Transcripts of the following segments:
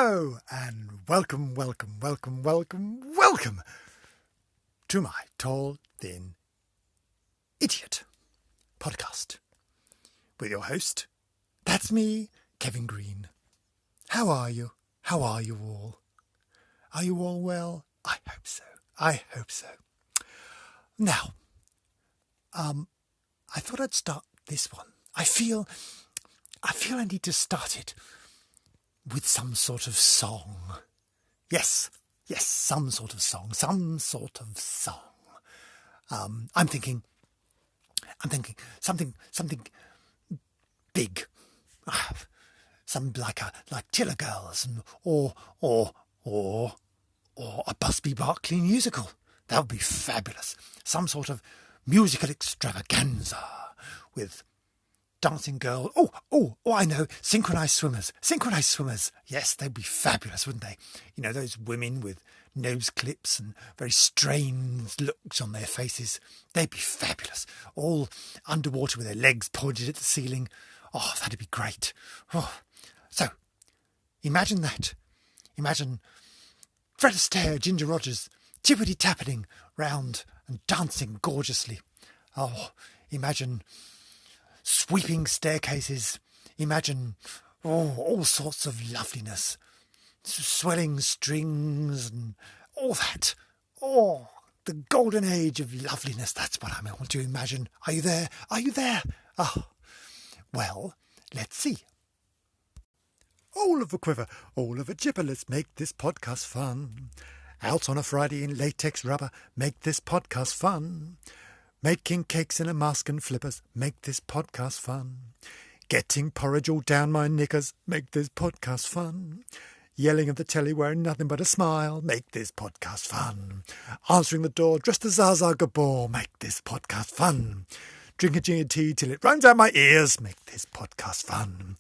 Hello and welcome to my Tall, Thin Idiot podcast with your host, that's me, Kevin Green. How are you? How are you all? Are you all well? I hope so. Now, I thought I'd start this one. I feel I need to start it with some sort of song. Yes, some sort of song. I'm thinking something big. Some like Tiller Girls or a Busby Berkeley musical. That would be fabulous. Some sort of musical extravaganza with dancing girl. Oh, I know. Synchronized swimmers. Yes, they'd be fabulous, wouldn't they? You know, those women with nose clips and very strange looks on their faces. They'd be fabulous. All underwater with their legs pointed at the ceiling. Oh, that'd be great. Oh. So, imagine that. Imagine Fred Astaire, Ginger Rogers, tippity-tappeting round and dancing gorgeously. Oh, imagine sweeping staircases. Imagine all sorts of loveliness. Swelling strings and all that. Oh, the golden age of loveliness. That's what I want to imagine. Are you there? Oh, well, let's see. All of a quiver, all of a chipper, let's make this podcast fun. Out on a Friday in latex rubber, make this podcast fun. Making cakes in a mask and flippers, make this podcast fun. Getting porridge all down my knickers, make this podcast fun. Yelling at the telly wearing nothing but a smile, make this podcast fun. Answering the door dressed as Zsa Gabor, make this podcast fun. Drinking ginger tea till it runs out my ears, make this podcast fun.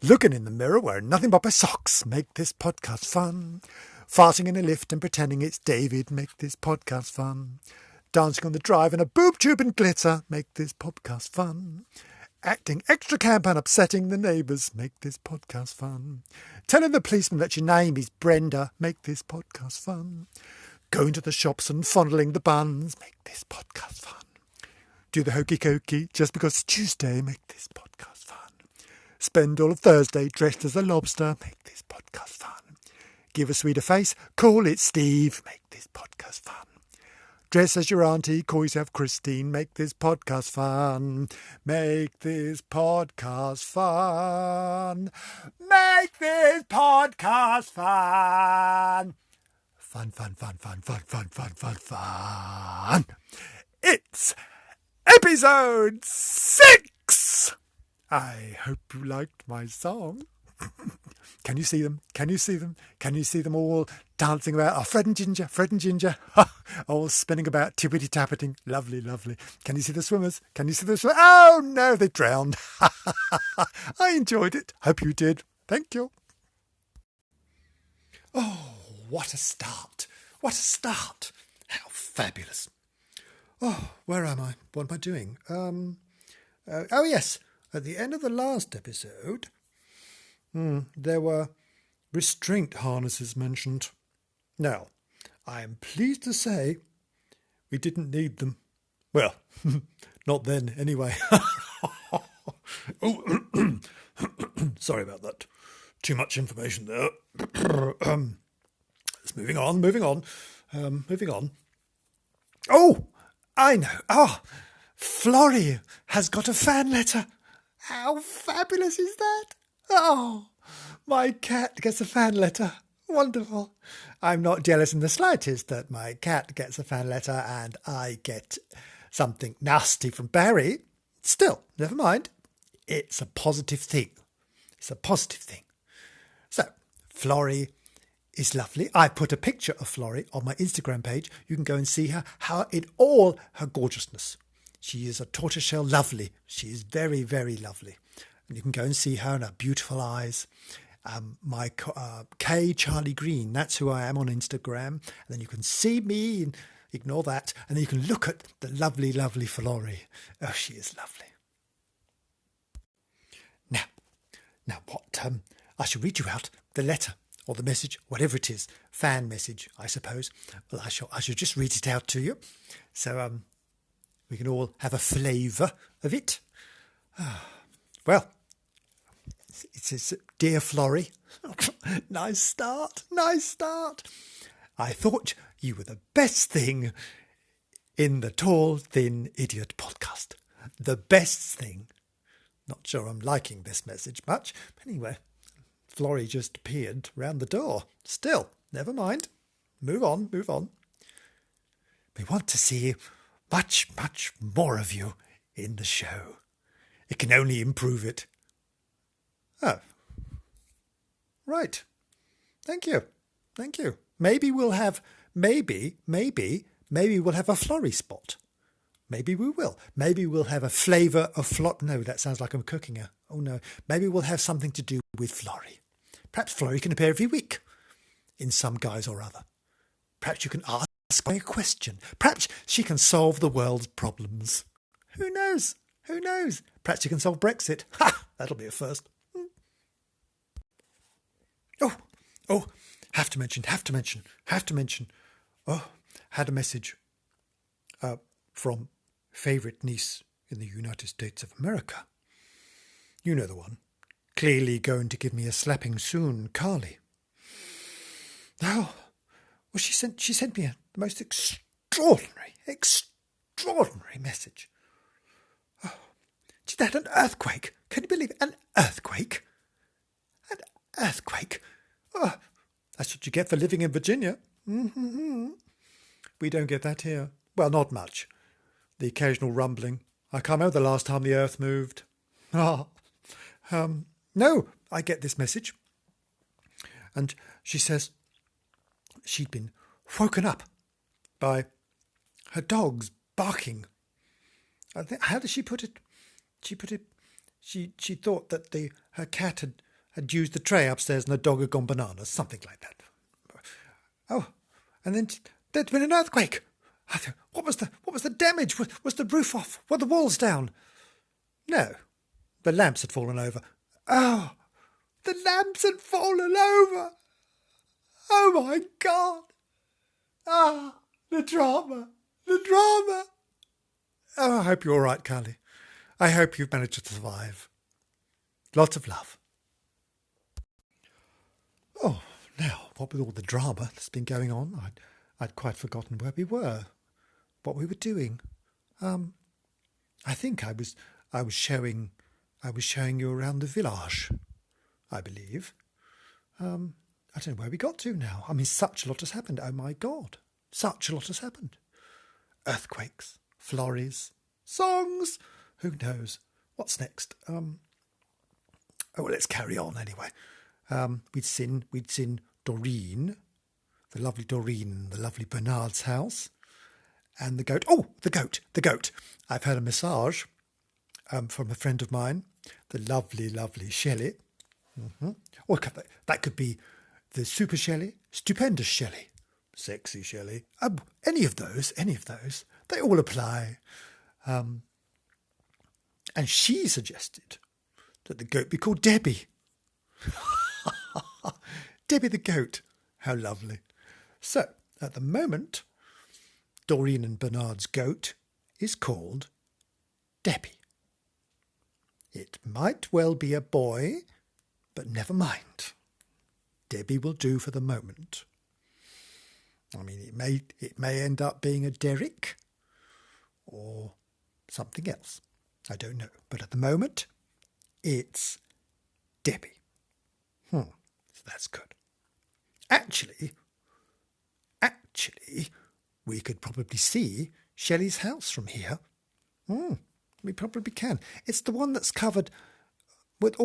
Looking in the mirror wearing nothing but my socks, make this podcast fun. Farting in a lift and pretending it's David, make this podcast fun. Dancing on the drive in a boob tube and glitter, make this podcast fun. Acting extra camp and upsetting the neighbours, make this podcast fun. Telling the policeman that your name is Brenda, make this podcast fun. Going to the shops and fondling the buns, make this podcast fun. Do the hokey cokey just because it's Tuesday, make this podcast fun. Spend all of Thursday dressed as a lobster, make this podcast fun. Give a sweeter face, call it Steve, make this podcast fun. Dress as your auntie, call yourself Christine, make this podcast fun. Make this podcast fun. Make this podcast fun. Fun. It's episode 6. I hope you liked my song. Can you see them? Can you see them all dancing about? Fred and Ginger. All spinning about, tippity-tappeting. Lovely. Can you see the swimmers? Oh, no, they drowned. I enjoyed it. Hope you did. Thank you. Oh, what a start. How fabulous. Oh, where am I? What am I doing? Oh, yes. At the end of the last episode, there were restraint harnesses mentioned. Now, I am pleased to say we didn't need them. Well, not then, anyway. Oh, sorry about that. Too much information there. Let's moving on. Oh, I know. Florrie has got a fan letter. How fabulous is that? Oh, my cat gets a fan letter. Wonderful. I'm not jealous in the slightest that my cat gets a fan letter and I get something nasty from Barry. Still, never mind. It's a positive thing. So, Florrie is lovely. I put a picture of Florrie on my Instagram page. You can go and see her, how in all her gorgeousness. She is a tortoiseshell lovely. She is very, very lovely. And you can go and see her and her beautiful eyes. My K Charlie Green, that's who I am on Instagram. And then you can see me and ignore that. And then you can look at the lovely, lovely Florrie. Oh, she is lovely. Now what? I shall read you out the letter or the message, whatever it is, fan message, I suppose. Well, I shall just read it out to you, so we can all have a flavour of it. Well, it says, "Dear Florrie," nice start. "I thought you were the best thing in the Tall, Thin Idiot podcast. The best thing." Not sure I'm liking this message much. But anyway, Florrie just appeared round the door. Still, never mind. Move on. "We want to see much, much more of you in the show. It can only improve it." Oh. Right. Thank you. Maybe we'll have a Florrie spot. Maybe we will. Maybe we'll have a flavour of No, that sounds like I'm cooking her. Oh no. Maybe we'll have something to do with Florrie. Perhaps Florrie can appear every week in some guise or other. Perhaps you can ask me a question. Perhaps she can solve the world's problems. Who knows? Perhaps she can solve Brexit. Ha! That'll be a first. Oh, have to mention. Oh, had a message from favourite niece in the United States of America. You know the one. Clearly going to give me a slapping soon, Carly. Oh, well, she sent me the most extraordinary message. Oh, she had an earthquake. Can you believe it? An earthquake? Oh, that's what you get for living in Virginia. Mm-hmm. We don't get that here. Well, not much. The occasional rumbling. I can't remember the last time the earth moved. No, I get this message. And she says she'd been woken up by her dogs barking. How does she put it? She thought that her cat had used the tray upstairs and the dog had gone bananas, something like that. Oh, and then there'd been an earthquake. I thought, what was the damage? Was the roof off? Were the walls down? No, the lamps had fallen over. Oh, the lamps had fallen over. Oh my God. The drama. Oh, I hope you're all right, Carly. I hope you've managed to survive. Lots of love. Oh, now, what with all the drama that's been going on, I'd quite forgotten where we were, what we were doing. I think I was showing you around the village, I believe. I don't know where we got to now. I mean, such a lot has happened. Oh my God, such a lot has happened. Earthquakes, florries, songs. Who knows what's next? Oh, well, let's carry on anyway. We'd seen Doreen, the lovely Doreen, the lovely Bernard's house, and the goat. Oh, the goat. I've had a massage from a friend of mine, the lovely Shelley. Mm-hmm. Or that could be the super Shelley, stupendous Shelley, sexy Shelley. Any of those, they all apply. And she suggested that the goat be called Debbie. Debbie the goat. How lovely. So, at the moment, Doreen and Bernard's goat is called Debbie. It might well be a boy, but never mind. Debbie will do for the moment. I mean, it may end up being a Derek or something else. I don't know. But at the moment, it's Debbie. So that's good. Actually, we could probably see Shelley's house from here. We probably can. It's the one that's covered with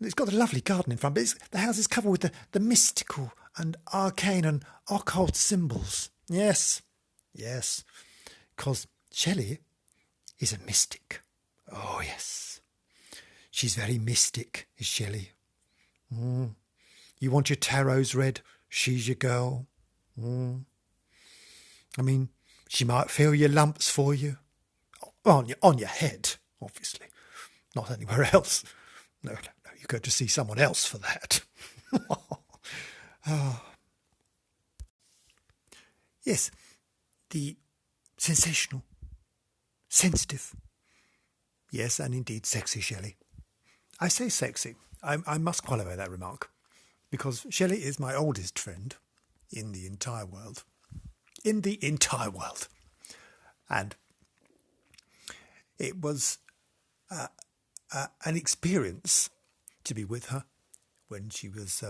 it's got a lovely garden in front, but the house is covered with the mystical and arcane and occult symbols. Yes, because Shelley is a mystic. Oh, yes. She's very mystic, is Shelley. You want your tarots read? She's your girl. I mean, she might feel your lumps for you. On your head, obviously. Not anywhere else. No, you go to see someone else for that. Yes, the sensational, sensitive, yes, and indeed sexy Shelley. I say sexy. I must qualify that remark, because Shelley is my oldest friend in the entire world. In the entire world. And it was an experience to be with her when she was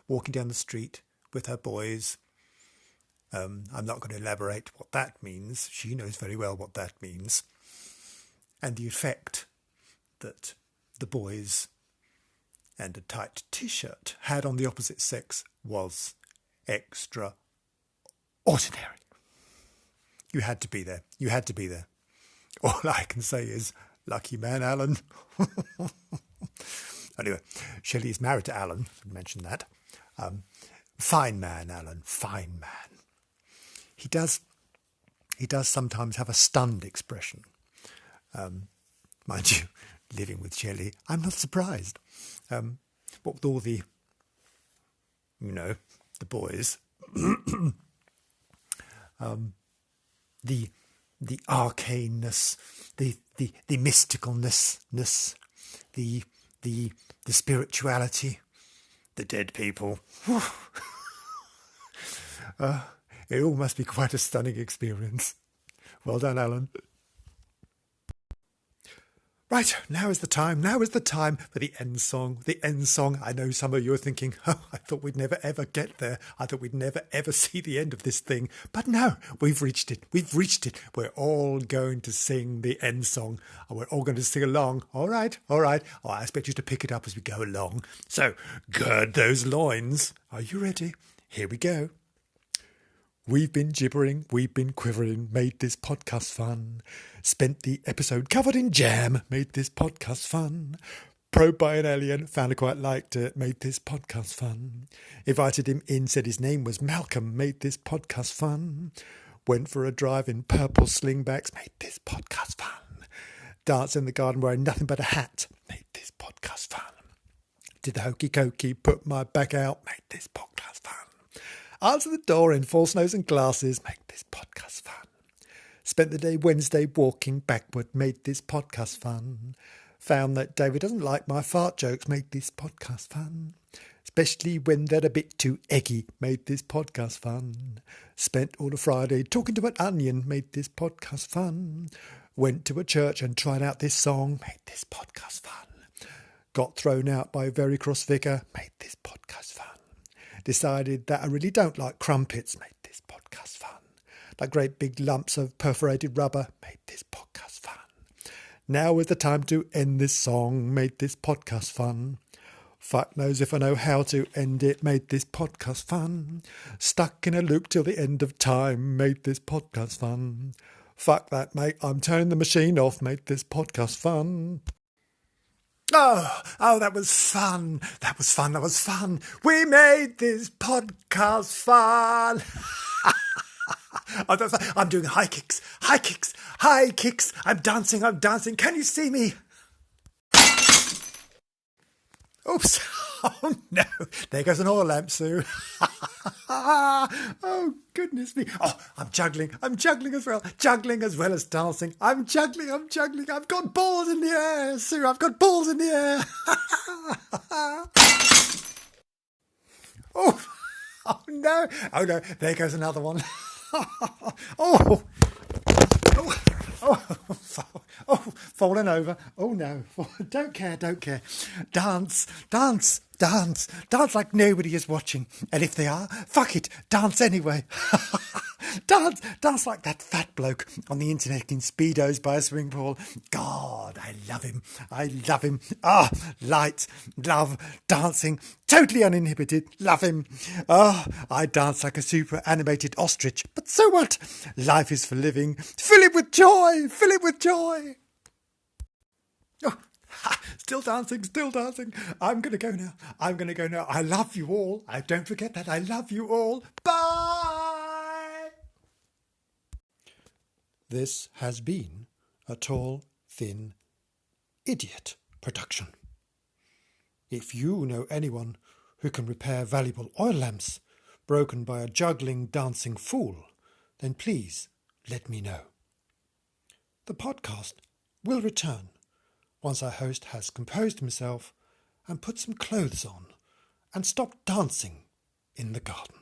walking down the street with her boys. I'm not going to elaborate what that means. She knows very well what that means. And the effect that the boys and a tight T-shirt had on the opposite sex was extraordinary. You had to be there. You had to be there. All I can say is, lucky man, Alan. Anyway, Shelley is married to Alan. I mentioned that. Fine man, Alan. Fine man. He does sometimes have a stunned expression. Mind you, living with Shelley, I'm not surprised. What with all the, the boys, the arcaneness, the mysticalness, the spirituality, the dead people. It all must be quite a stunning experience. Well done, Alan. Right, now is the time for the end song. The end song. I know some of you are thinking, oh, I thought we'd never ever get there. I thought we'd never ever see the end of this thing. But no, we've reached it. We're all going to sing the end song. And we're all going to sing along. All right. Oh, I expect you to pick it up as we go along. So, gird those loins. Are you ready? Here we go. We've been gibbering, we've been quivering, made this podcast fun. Spent the episode covered in jam, made this podcast fun. Probed by an alien, found I quite liked it, made this podcast fun. Invited him in, said his name was Malcolm, made this podcast fun. Went for a drive in purple slingbacks, made this podcast fun. Danced in the garden wearing nothing but a hat, made this podcast fun. Did the hokey cokey, put my back out, made this podcast fun. Answer the door in false nose and glasses, make this podcast fun. Spent the day Wednesday walking backward, made this podcast fun. Found that David doesn't like my fart jokes, made this podcast fun. Especially when they're a bit too eggy, made this podcast fun. Spent all of Friday talking to an onion, made this podcast fun. Went to a church and tried out this song, made this podcast fun. Got thrown out by a very cross vicar, made this podcast fun. Decided that I really don't like crumpets, made this podcast fun. Like great big lumps of perforated rubber, made this podcast fun. Now is the time to end this song, made this podcast fun. Fuck knows if I know how to end it, made this podcast fun. Stuck in a loop till the end of time, made this podcast fun. Fuck that, mate, I'm turning the machine off, made this podcast fun. Oh, that was fun. That was fun. We made this podcast fun. I'm doing high kicks. I'm dancing. Can you see me? Oops. Oh, no. There goes an oil lamp, Sue. Oh, goodness me. Oh, I'm juggling as well. Juggling as well as dancing. I'm juggling. I've got balls in the air, Sue. I've got balls in the air. Oh, no. Oh, no. There goes another one. Falling over. Oh, no. Don't care. Dance like nobody is watching. And if they are, fuck it, dance anyway. Dance like that fat bloke on the internet in Speedos by a swimming pool. God, I love him. Light, love, dancing, totally uninhibited, love him. I dance like a super animated ostrich, but so what? Life is for living. Fill it with joy. Oh, still dancing. I'm going to go now. I love you all. Don't forget that. I love you all. Bye. This has been a Tall, Thin Idiot production. If you know anyone who can repair valuable oil lamps broken by a juggling, dancing fool, then please let me know. The podcast will return once our host has composed himself and put some clothes on and stopped dancing in the garden.